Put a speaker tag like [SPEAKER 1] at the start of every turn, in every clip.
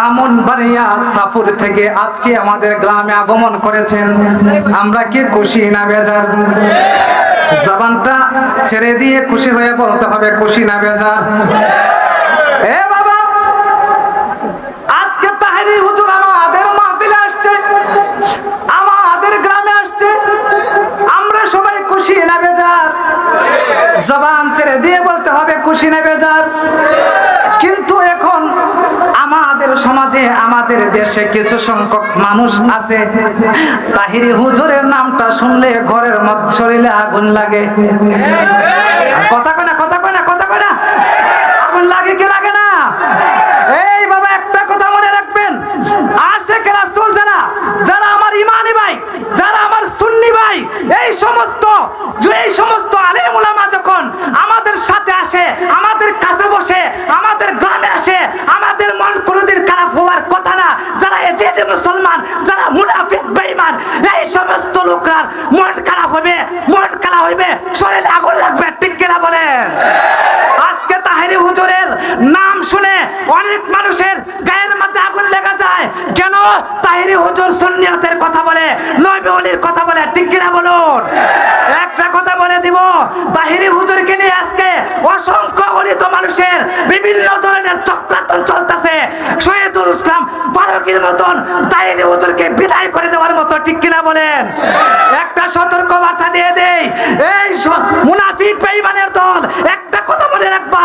[SPEAKER 1] ব্রাহ্মণবাড়িয়া সাপুর থেকে আজকে আমাদের গ্রামে আগমন করেছেন। আমরা কি খুশি না বেজার? জবানটা ছেড়ে দিয়ে খুশি হয়ে বলতে হবে খুশি না বেজার? এ বাবা, আজকে তাহেরি হুজুর আমাদের মাহফিলে আসছে, আমাদের গ্রামে আসছে, আমরা সবাই খুশি না বেজার? জবান ছেড়ে দিয়ে বলতে হবে খুশি না বেজার? কিন্তু এখন আমাদের সমাজে, আমাদের দেশে কিছু সংখ্যক মানুষ আছে, তাহিরি হুজুরের নামটা শুনলে ঘরের মধ্যে শরীরে আগুন লাগে। কথা কয় না, কথা কয় না, কথা কয় না, আগুন লাগে কি লাগে না? এই বাবা, একটা কথা মনে রাখবেন, আশিক রাসূল যারা আমার ইমানি ভাই, যারা আমার সুন্নি ভাই, এই সমস্ত আলেম উলামা যখন আমাদের সাথে আসে, আমাদের কাছে বসে, আমাদের গ্রামে আসে, আমাদের মন কোনোদিন খারাপ হওয়ার কথা না। যারা এজিদ মুসলমান, যারা মুনাফিক বেঈমান, এই সমস্ত লোকরা মন খারাপ হবে, মন খারাপ হইবে, শরীরে আগুন লাগবে। ঠিক কিনা বলেন? আজকে তাহেরি হুজুরের নাম শুনে অনেক মানুষের গায়ের মধ্যে আগুন লেগে যায়। কেন? তাহেরি হুজুর সুন্নিয়তের কথা বলে, নবী ওলির কথা বলে। ঠিক কিনা বলুন? একটা কথা বলে দিব, তাহেরি হুজুরকে নিয়ে আজকে অসংখ্য গলিত মানুষের বিভিন্ন ধরনের চক্রান্ত চলতেছে। শহীদুল ইসলাম ফারুকীর মতন তাহেরি হুজুরকে বিদায় করে দেওয়ার মতো। ঠিক কিনা বলেন? একটা সতর্ক বার্তা দিয়ে দেই, এই মুনাফিক বেঈমানের দল, একটা কথা মনে রাখবা,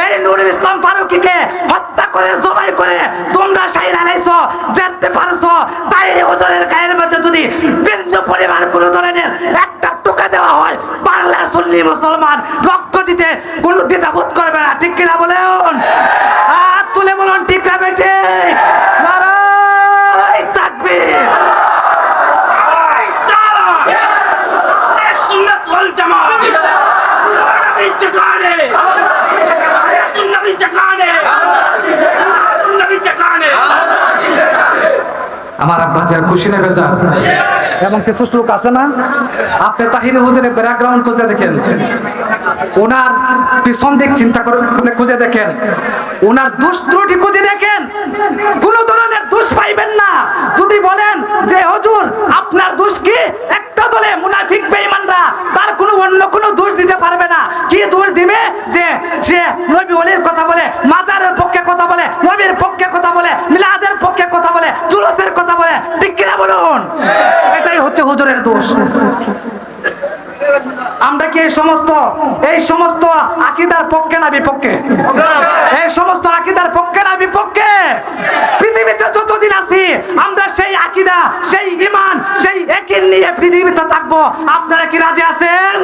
[SPEAKER 1] এই নুরুল ইসলাম ফারুকীকে হত্যা করে, জবাই করে তোমরা শাহিদ আলাইছো, যেতে পারছো। তাহেরি হুজুরের গায়ের মধ্যে যদি বিন্দু পরিমাণ কোনো ধরনের একটা টোকা দেওয়া হয়, বাংলার সুন্নি মুসলমান রক্ত দিতে কোনো দ্বিধাবোধ করবে না। ঠিক কিনা বলেন? হাত তুলে বলুন ঠিক না বেঠে? নারায়ে তাকবীর। আমার আব্বাজান খুশি না বেজার? এবং কিছু লোক আছে না, আপনি তাহিরি হুজুরের ব্যাকগ্রাউন্ড খুঁজে দেখেন, ওনার পিছন দিক চিন্তা করে খুঁজে দেখেন, ওনার দোষ ত্রুটি খুঁজে দেখেন, কোন ধরনের দোষ পাইবেন না। যদি বলেন যে হুজুর আপনার দোষ কি, একটা দলে মুনাফিক বেঈমানরা তার কোনো অন্য কোনো দোষ দিতে পারবে না। কি দোষ দিবে? যে সে নবী ওলির কথা বলে, মাজারের পক্ষে কথা বলে, নবীর পক্ষে কথা বলে, মিলাদের পক্ষে কথা বলে, জুলুসের কথা বলে। ঠিক কিনা বলুন? এটাই হচ্ছে হুজুরের দোষ। আমরা কি এই সমস্ত আকীদার পক্ষে না বিপক্ষে? এই সমস্ত আকীদার পক্ষে না বিপক্ষে? পৃথিবীতে যতদিন আছি আমরা সেই আকীদা, সেই ঈমান, সেই ইয়াকিন নিয়ে পৃথিবীতে থাকবো। আপনারা কি রাজি আছেন?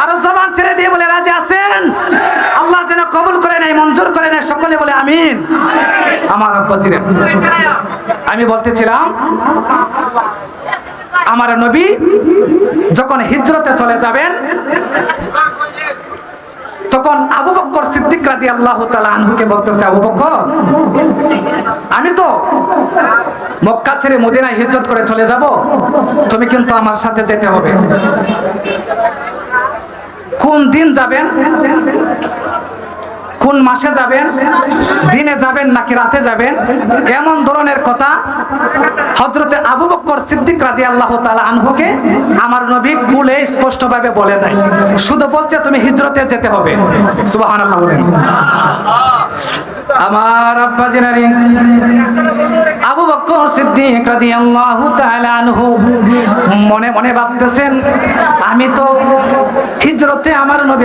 [SPEAKER 1] আরো জবান ছেড়ে দিয়ে বলে রাজি আছেন? আল্লাহ যেন কবুল করে নেয়, মঞ্জুর করে নেয়, সকলে বলে আমিন। আমার আব্বাজিরা, আমি বলতেছিলাম, আমার নবী যখন হিজরতে চলে যাবেন, তখন আবু বকর সিদ্দিক রাদিয়াল্লাহু তাআলা আনহুকে বলতেছে, আবু বকর, আমি তো মক্কা ছেড়ে মদিনায় হিজরত করে চলে যাব, তুমি কিন্তু আমার সাথে যেতে হবে। কোন দিন যাবেন, কোন মাসে যাবেন, দিনে যাবেন নাকি রাতে যাবেন, এমন ধরনের কথা হযরতে আবু বকর সিদ্দিক রাদিয়াল্লাহু তাআলা আনহুকে আমার নবী খুলে স্পষ্টভাবে বলে নাই, শুধু বলছে তুমি হিজরতে যেতে হবে। সুবহানাল্লাহ বলেন। আমার আব্বা জানারি আবু বকর সিদ্দিক রাদিয়াল্লাহু তাআলা আনহু মনে মনে ভাবতেছেন, আমি তো হিজরতে আমার নবী